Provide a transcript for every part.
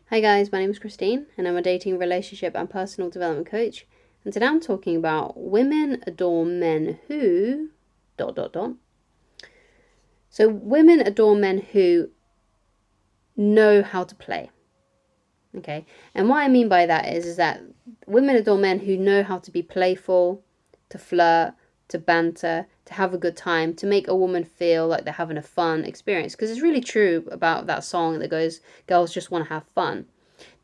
Hi guys, my name is Christine and I'm a dating, relationship and personal development coach. And today I'm talking about women adore men who ... So women adore men who know how to play. Okay? And what I mean by that is that women adore men who know how to be playful, to flirt, to banter, to have a good time, to make a woman feel like they're having a fun experience. Because it's really true about that song that goes, girls just want to have fun.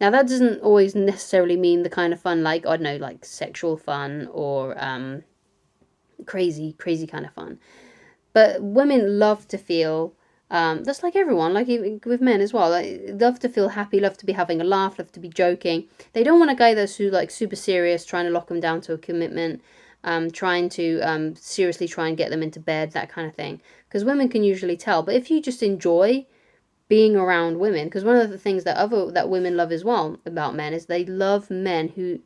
Now, that doesn't always necessarily mean the kind of fun like, I don't know, like sexual fun or crazy kind of fun. But women love to feel, that's like everyone, like with men as well, like, love to feel happy, love to be having a laugh, love to be joking. They don't want a guy that's like super serious, trying to lock them down to a commitment, trying to seriously try and get them into bed, that kind of thing. Because women can usually tell. But if you just enjoy being around women, because one of the things that women love as well about men is they love men who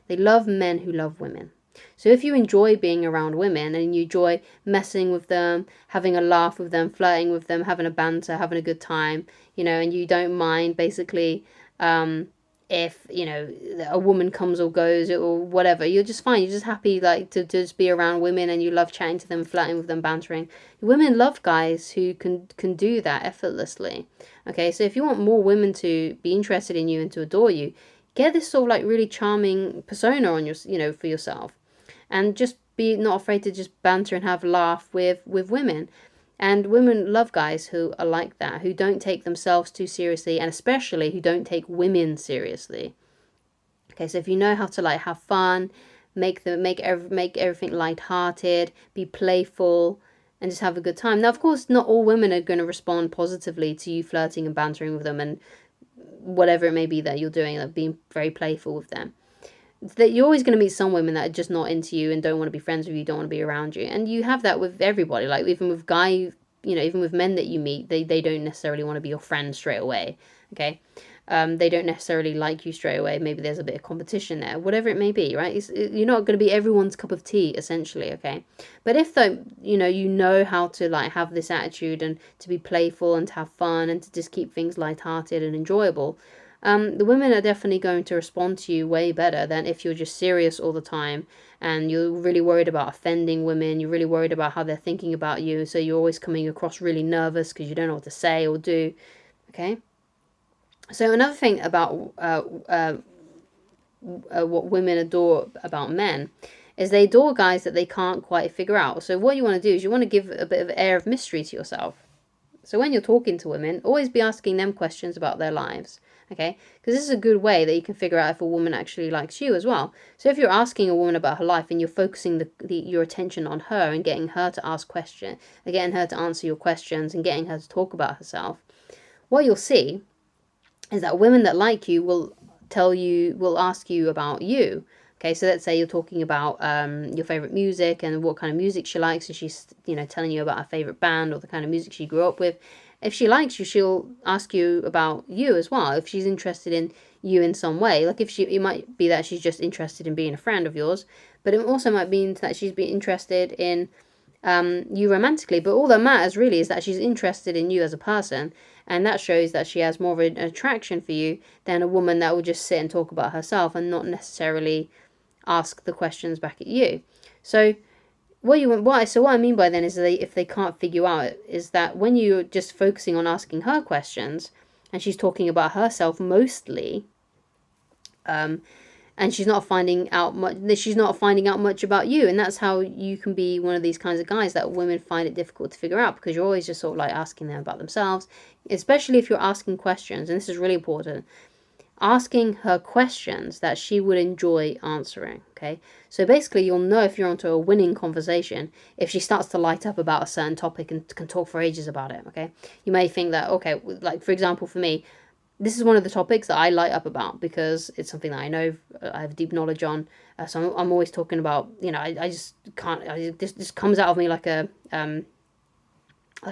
love women. So if you enjoy being around women and you enjoy messing with them, having a laugh with them, flirting with them, having a banter, having a good time, and you don't mind basically if a woman comes or goes or whatever, you're just fine. You're just happy like to just be around women, and you love chatting to them, flirting with them, bantering. Women love guys who can do that effortlessly. Okay, so if you want more women to be interested in you and to adore you, get this sort of like really charming persona on your for yourself, and just be not afraid to just banter and have a laugh with women. And women love guys who are like that, who don't take themselves too seriously, and especially who don't take women seriously. Okay, so if you know how to like have fun, make everything light-hearted, be playful, and just have a good time. Now, of course, not all women are going to respond positively to you flirting and bantering with them and whatever it may be that you're doing, like being very playful with them. That you're always going to meet some women that are just not into you and don't want to be friends with you, don't want to be around you. And you have that with everybody. Like even with even with men that you meet, they don't necessarily want to be your friend straight away. Okay. They don't necessarily like you straight away. Maybe there's a bit of competition there, whatever it may be, right? You're not going to be everyone's cup of tea, essentially, okay? But if though, you know how to like have this attitude and to be playful and to have fun and to just keep things lighthearted and enjoyable, the women are definitely going to respond to you way better than if you're just serious all the time and you're really worried about offending women. You're really worried about how they're thinking about you, so you're always coming across really nervous because you don't know what to say or do. Okay. So another thing about what women adore about men is they adore guys that they can't quite figure out. So what you want to do is you want to give a bit of an air of mystery to yourself. So when you're talking to women, always be asking them questions about their lives, okay? Because this is a good way that you can figure out if a woman actually likes you as well. So if you're asking a woman about her life and you're focusing your attention on her and getting her to ask questions, getting her to answer your questions and getting her to talk about herself, what you'll see is that women that like you will ask you about you. Okay, so let's say you're talking about your favorite music and what kind of music she likes, and she's telling you about her favorite band or the kind of music she grew up with. If she likes you, she'll ask you about you as well. If she's interested in you in some way, like it might be that she's just interested in being a friend of yours, but it also might mean that she's been interested in you romantically. But all that matters really is that she's interested in you as a person, and that shows that she has more of an attraction for you than a woman that will just sit and talk about herself and not necessarily ask the questions back at you. So what I mean by then is that if they can't figure you out, is that when you're just focusing on asking her questions and she's talking about herself mostly, and she's not finding out much about you, and that's how you can be one of these kinds of guys that women find it difficult to figure out, because you're always just sort of like asking them about themselves, especially if you're asking questions, and this is really important, asking her questions that she would enjoy answering. Okay, so basically you'll know if you're onto a winning conversation if she starts to light up about a certain topic and can talk for ages about it. Okay, you may think that, okay, like for example for me, this is one of the topics that I light up about because it's something that I know I have deep knowledge on. So I'm always talking about, I just can't, this comes out of me like a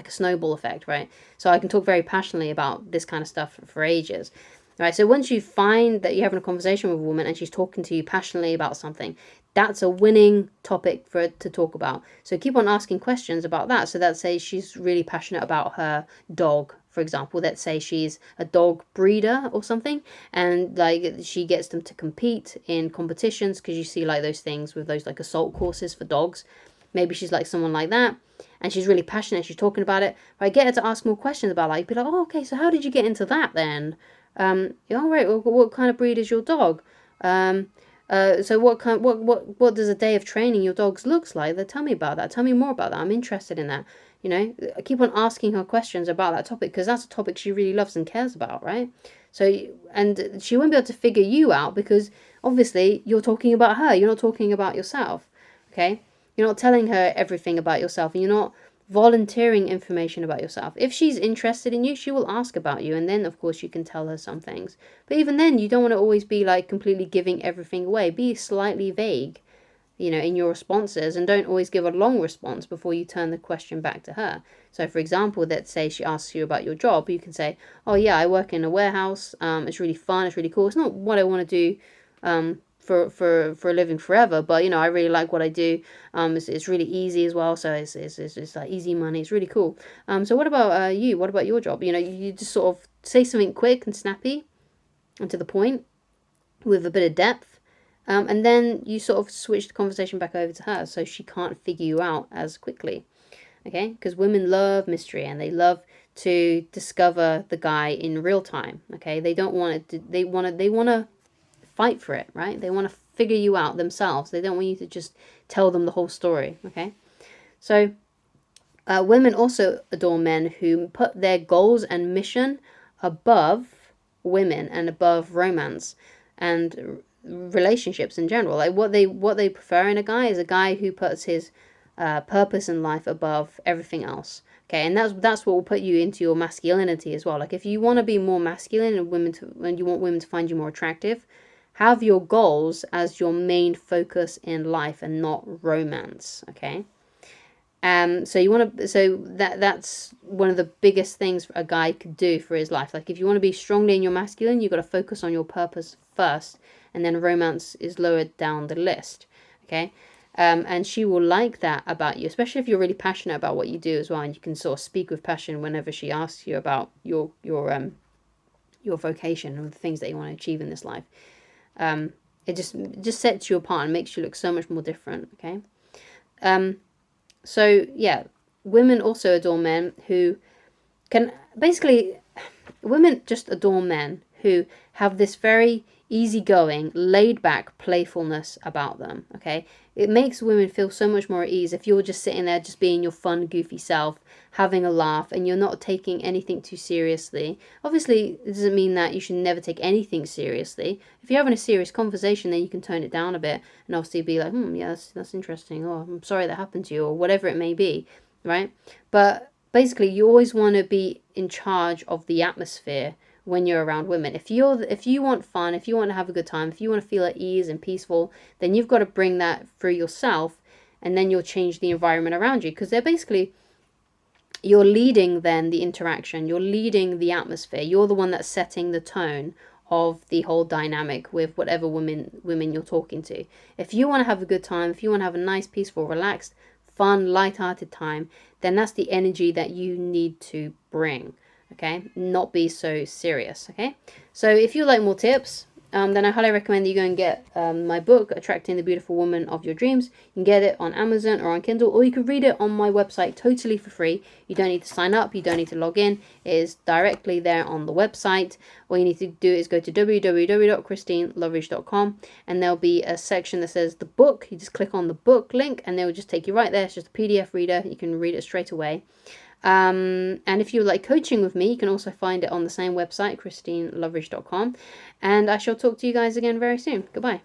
snowball effect, right? So I can talk very passionately about this kind of stuff for ages. Right, so once you find that you're having a conversation with a woman and she's talking to you passionately about something, that's a winning topic for her to talk about. So keep on asking questions about that. So let's say she's really passionate about her dog, For example, let's say she's a dog breeder or something, and like she gets them to compete in competitions, because you see like those things with those like assault courses for dogs. Maybe she's like someone like that, and she's really passionate, she's talking about it. Right, get her to ask more questions about, like, be like, oh, okay, so how did you get into that then? All right, well, what kind of breed is your dog? So what does a day of training your dogs looks like? Tell me about that. Tell me more about that. I'm interested in that. You know, I keep on asking her questions about that topic, because that's a topic she really loves and cares about, right? So, and she won't be able to figure you out, because obviously you're talking about her. You're not talking about yourself, okay? You're not telling her everything about yourself, and you're not volunteering information about yourself. If she's interested in you, she will ask about you, and then of course you can tell her some things. But even then, you don't want to always be like completely giving everything away. Be slightly vague, you know, in your responses, and don't always give a long response before you turn the question back to her. So for example, let's say she asks you about your job, you can say, oh yeah, I work in a warehouse, it's really fun, it's really cool. It's not what I want to do for a living forever, but you know, I really like what I do. It's really easy as well, so it's like easy money. It's really cool. So what about you? What about your job? You know, you just sort of say something quick and snappy and to the point with a bit of depth, and then you sort of switch the conversation back over to her, so she can't figure you out as quickly. Okay, because women love mystery, and they love to discover the guy in real time. Okay, they don't want it to, they want to fight for it, right? They want to figure you out themselves. They don't want you to just tell them the whole story, okay? So women also adore men who put their goals and mission above women and above romance and relationships in general. Like what they prefer in a guy is a guy who puts his purpose in life above everything else. Okay, and that's what will put you into your masculinity as well. Like if you want to be more masculine and you want women to find you more attractive, have your goals as your main focus in life and not romance, okay? So you want to, so that's one of the biggest things a guy could do for his life. Like if you want to be strongly in your masculine, you've got to focus on your purpose first, and then romance is lowered down the list, okay? And she will like that about you, especially if you're really passionate about what you do as well, and you can sort of speak with passion whenever she asks you about your vocation and the things that you want to achieve in this life. It just sets you apart and makes you look so much more different, okay? So yeah, women also adore men who can, basically, women just adore men who have this very easygoing, laid-back playfulness about them, okay? It makes women feel so much more at ease if you're just sitting there just being your fun, goofy self, having a laugh, and you're not taking anything too seriously. Obviously, it doesn't mean that you should never take anything seriously. If you're having a serious conversation, then you can tone it down a bit and obviously be like, yeah, that's interesting, or I'm sorry that happened to you, or whatever it may be, right? But basically, you always want to be in charge of the atmosphere when you're around women. If you want fun, if you want to have a good time, if you want to feel at ease and peaceful, then you've got to bring that through yourself, and then you'll change the environment around you, because they're basically, you're leading then the interaction, you're leading the atmosphere, you're the one that's setting the tone of the whole dynamic with whatever women you're talking to. If you want to have a good time, if you want to have a nice, peaceful, relaxed, fun, light-hearted time, then that's the energy that you need to bring. Okay, not be so serious. Okay, so if you like more tips, then I highly recommend that you go and get my book, Attracting the Beautiful Woman of Your Dreams. You can get it on Amazon or on Kindle, or you can read it on my website totally for free. You don't need to sign up, you don't need to log in. It is directly there on the website. All you need to do is go to www.christineloveridge.com, and there'll be a section that says the book. You just click on the book link, and they'll just take you right there. It's just a PDF reader. You can read it straight away. And if you like coaching with me, you can also find it on the same website, christineloveridge.com. And I shall talk to you guys again very soon. Goodbye.